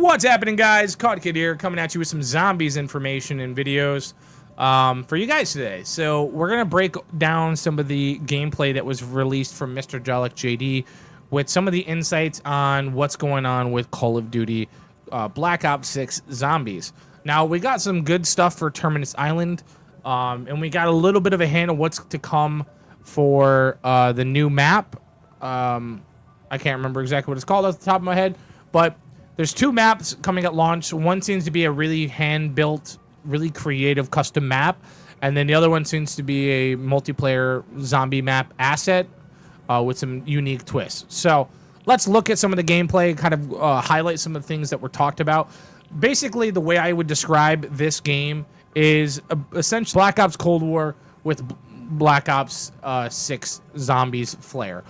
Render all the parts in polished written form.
What's happening, guys? Caught Kid here, coming at you with some zombies information and videos for you guys today. So we're gonna break down some of the gameplay that was released from Mr. Jollik JD with some of the insights on what's going on with Call of Duty Black Ops 6 Zombies. Now, we got some good stuff for Terminus Island, and we got a little bit of a hint of what's to come for the new map. I can't remember exactly what it's called off the top of my head, but there's two maps coming at launch. One seems to be a really hand-built, really creative custom map, and then the other one seems to be a multiplayer zombie map asset with some unique twists. So let's look at some of the gameplay, kind of highlight some of the things that were talked about. Basically, the way I would describe this game is essentially Black Ops Cold War with Black Ops 6 Zombies flair.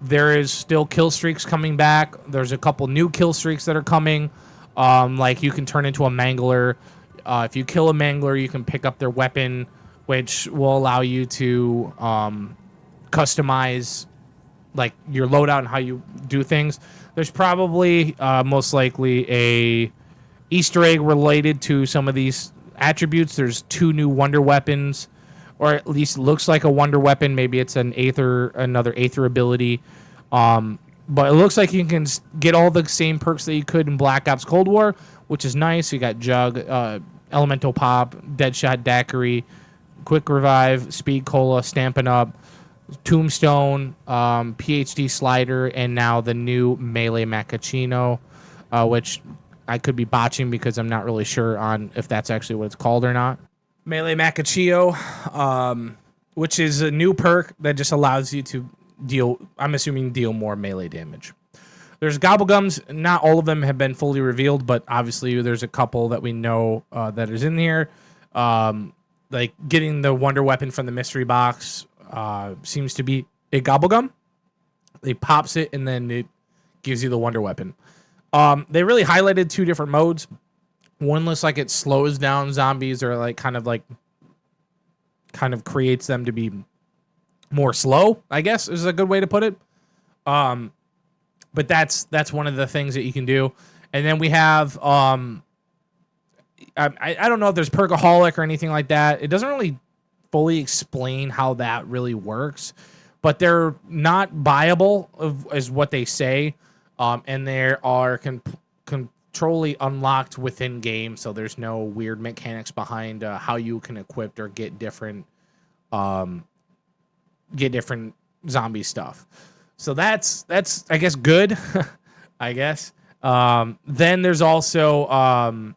There is still kill streaks coming back. There's a couple new kill streaks that are coming. Like you can turn into a mangler. If you kill a mangler, you can pick up their weapon, which will allow you to customize like your loadout and how you do things. There's probably most likely a Easter egg related to some of these attributes. There's two new wonder weapons, or at least looks like a wonder weapon. Maybe it's another Aether ability. But it looks like you can get all the same perks that you could in Black Ops Cold War, which is nice. You got Jug, Elemental Pop, Deadshot Daiquiri, Quick Revive, Speed Cola, Stampin' Up, Tombstone, PhD Slider, and now the new Melee Macchiato, which I could be botching because I'm not really sure on if that's actually what it's called or not. Melee Macchiato, which is a new perk that just allows you to deal more melee damage. There's Gobblegums. Not all of them have been fully revealed, but obviously there's a couple that we know that is in here. Like getting the wonder weapon from the mystery box seems to be a Gobblegum. It pops it and then it gives you the wonder weapon. They really highlighted two different modes. One looks like it slows down zombies, or like kind of creates them to be more slow, I guess is a good way to put it. But that's one of the things that you can do. And then we have I don't know if there's Perkaholic or anything like that. It doesn't really fully explain how that really works, but they're not viable is what they say. And they are controlly unlocked within game, so there's no weird mechanics behind how you can equip or get different zombie stuff. So that's I guess good. I guess. Then there's also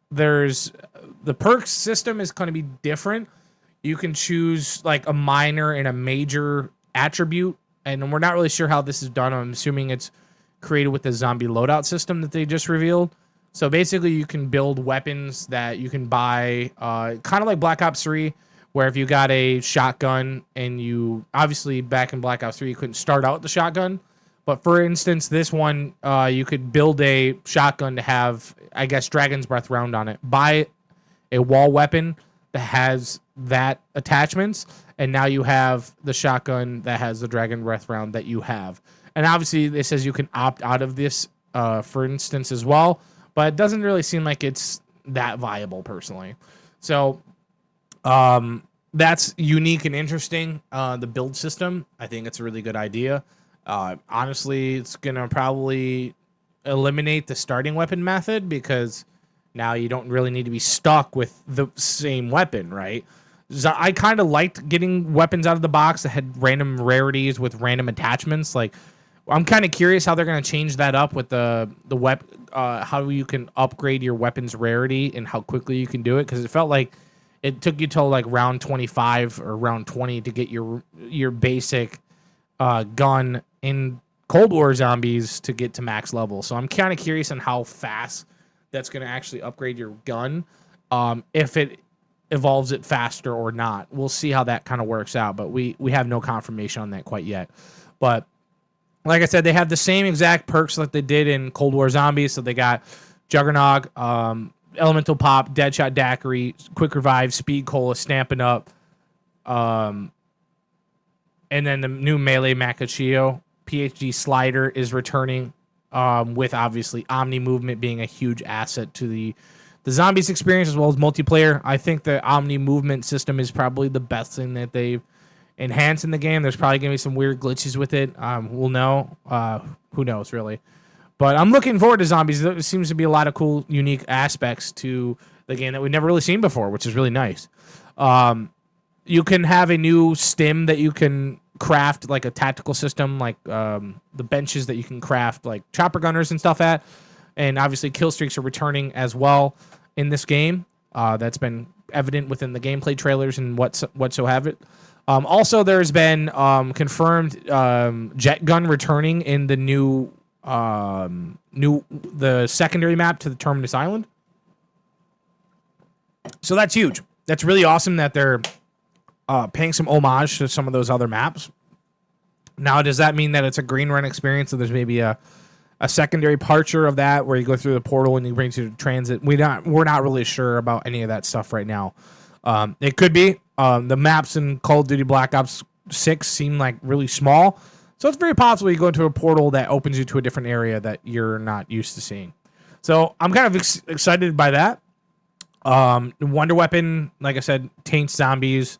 there's the perks system is going to be different. You can choose like a minor and a major attribute, and we're not really sure how this is done. I'm assuming it's created with the zombie loadout system that they just revealed. So basically you can build weapons that you can buy, kind of like Black Ops 3, where if you got a shotgun and you obviously back in Black Ops 3, you couldn't start out with the shotgun. But for instance, this one, you could build a shotgun to have, I guess, Dragon's Breath round on it. Buy a wall weapon that has that attachments, and now you have the shotgun that has the Dragon Breath round that you have. And obviously, it says you can opt out of this, for instance, as well. But it doesn't really seem like it's that viable, personally. So that's unique and interesting. The build system, I think it's a really good idea. Honestly, it's going to probably eliminate the starting weapon method, because now you don't really need to be stuck with the same weapon, right? I kind of liked getting weapons out of the box that had random rarities with random attachments. Like, I'm kind of curious how they're going to change that up with the how you can upgrade your weapon's rarity and how quickly you can do it, because it felt like it took you till like round 25 or round 20 to get your basic gun in Cold War Zombies to get to max level. So I'm kind of curious on how fast that's going to actually upgrade your gun, if it evolves it faster or not. We'll see how that kind of works out, but we have no confirmation on that quite yet. But like I said, they have the same exact perks like they did in Cold War Zombies. So they got Juggernog, Elemental Pop, Deadshot Daiquiri, Quick Revive, Speed Cola, Stampin' Up, and then the new Melee Macchiato. PhD Slider is returning with obviously Omni movement being a huge asset to the zombies experience as well as multiplayer. I think the Omni movement system is probably the best thing that they've enhanced in the game. There's probably going to be some weird glitches with it. We'll know. Who knows, really? But I'm looking forward to zombies. There seems to be a lot of cool, unique aspects to the game that we've never really seen before, which is really nice. You can have a new stim that you can craft, like a tactical system, like the benches that you can craft, like chopper gunners and stuff at. And obviously, kill streaks are returning as well in this game. That's been evident within the gameplay trailers and whatsoever. Also, there's been confirmed jet gun returning in the new the secondary map to the Terminus Island. So that's huge. That's really awesome that they're paying some homage to some of those other maps. Now, does that mean that it's a green run experience? So there's maybe a secondary parture of that where you go through the portal and you bring you to transit. We're not really sure about any of that stuff right now. It could be. The maps in Call of Duty Black Ops 6 seem like really small. So it's very possible you go into a portal that opens you to a different area that you're not used to seeing. So I'm kind of excited by that. Wonder Weapon, like I said, taints zombies.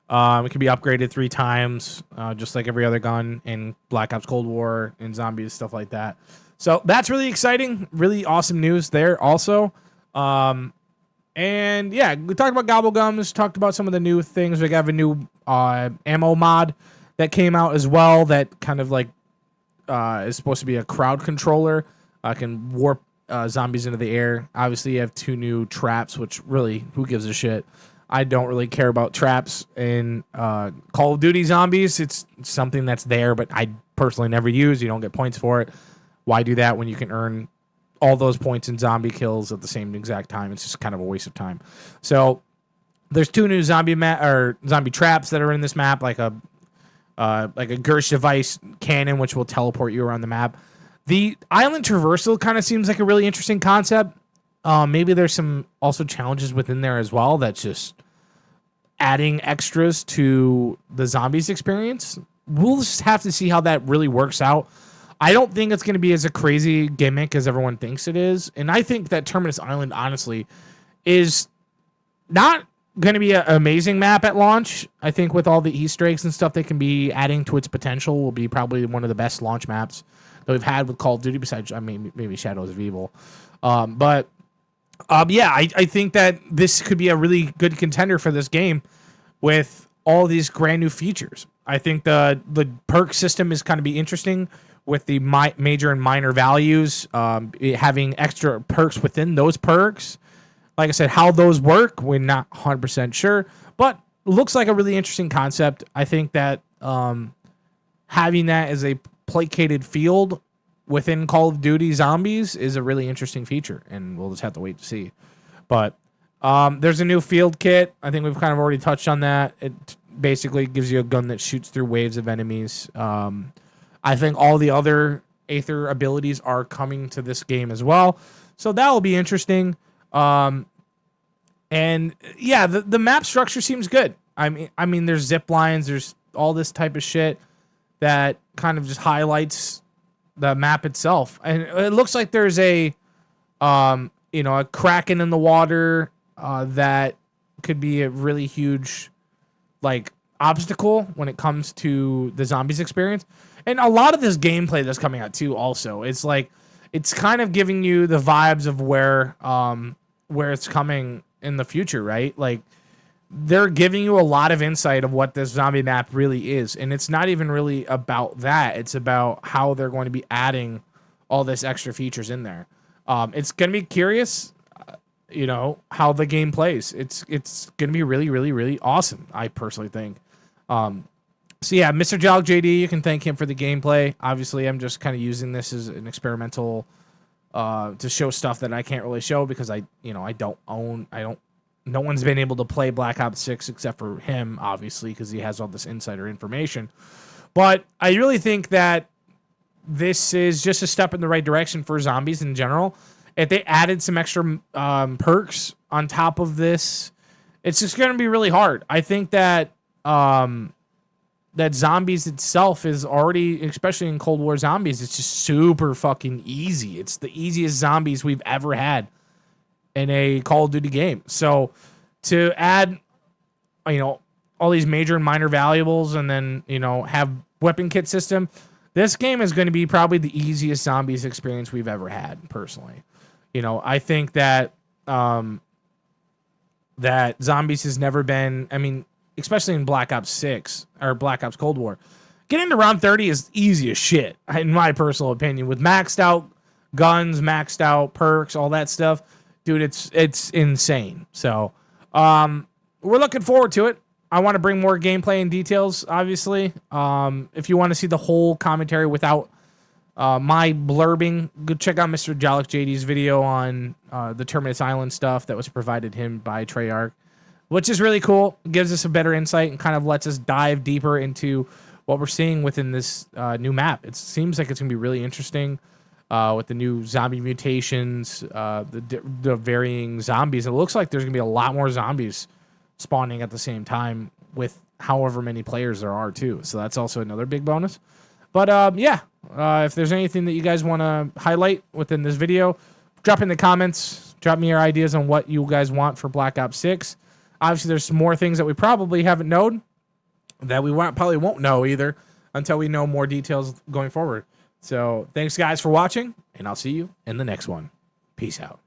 It can be upgraded 3 times, just like every other gun in Black Ops Cold War and zombies, stuff like that. So that's really exciting. Really awesome news there also. And yeah, we talked about Gobblegums, talked about some of the new things. We have a new ammo mod that came out as well that kind of like is supposed to be a crowd controller. Can warp zombies into the air. Obviously, you have 2 new traps, which really, who gives a shit? I don't really care about traps in Call of Duty Zombies. It's something that's there, but I personally never use. You don't get points for it. Why do that when you can earn all those points in zombie kills at the same exact time? It's just kind of a waste of time. So there's 2 new zombie traps that are in this map, like a Gersh device cannon, which will teleport you around the map. The island traversal kind of seems like a really interesting concept. Maybe there's some also challenges within there as well that's just adding extras to the zombies experience. We'll just have to see how that really works out. I don't think it's going to be as a crazy gimmick as everyone thinks it is. And I think that Terminus Island, honestly, is not going to be an amazing map at launch. I think with all the Easter eggs and stuff they can be adding to its potential will be probably one of the best launch maps that we've had with Call of Duty, besides, I mean, maybe Shadows of Evil. Yeah, I think that this could be a really good contender for this game with all these brand new features. I think the perk system is kind of be interesting with the major and minor values, having extra perks within those perks. Like I said, how those work, we're not 100% sure, but looks like a really interesting concept. I think that having that as a placated field within Call of Duty Zombies is a really interesting feature, and we'll just have to wait to see. But there's a new field kit. I think we've kind of already touched on that. It basically gives you a gun that shoots through waves of enemies. I think all the other Aether abilities are coming to this game as well, so that will be interesting. And yeah, the map structure seems good. I mean, there's zip lines, there's all this type of shit that kind of just highlights the map itself, and it looks like there's a kraken in the water that could be a really huge like obstacle when it comes to the zombies experience. And a lot of this gameplay that's coming out too, also, it's like it's kind of giving you the vibes of where it's coming in the future, right? Like they're giving you a lot of insight of what this zombie map really is, and it's not even really about that. It's about how they're going to be adding all this extra features in there. It's going to be curious, how the game plays. It's going to be really, really, really awesome, I personally think. So yeah, Mr. Jog JD, you can thank him for the gameplay. Obviously, I'm just kind of using this as an experimental to show stuff that I can't really show because no one's been able to play Black Ops 6 except for him, obviously, because he has all this insider information. But I really think that this is just a step in the right direction for zombies in general. If they added some extra perks on top of this, it's just going to be really hard. I think that that zombies itself is already, especially in Cold War zombies, it's just super fucking easy. It's the easiest zombies we've ever had in a Call of Duty game. So to add, all these major and minor valuables and then, have weapon kit system, this game is going to be probably the easiest zombies experience we've ever had, personally. I think that that zombies has never been, especially in Black Ops 6 or Black Ops Cold War, getting to round 30 is easy as shit, in my personal opinion, with maxed out guns, maxed out perks, all that stuff. Dude, it's insane. So we're looking forward to it. I want to bring more gameplay and details, obviously. If you want to see the whole commentary without my blurbing, go check out Mr. Jalik JD's video on the Terminus Island stuff that was provided him by Treyarch, which is really cool. It gives us a better insight and kind of lets us dive deeper into what we're seeing within this new map. It seems like it's going to be really interesting with the new zombie mutations, the varying zombies. It looks like there's going to be a lot more zombies spawning at the same time with however many players there are, too. So that's also another big bonus. But if there's anything that you guys want to highlight within this video, drop in the comments. Drop me your ideas on what you guys want for Black Ops 6. Obviously, there's some more things that we probably haven't known that we probably won't know either until we know more details going forward. So thanks, guys, for watching, and I'll see you in the next one. Peace out.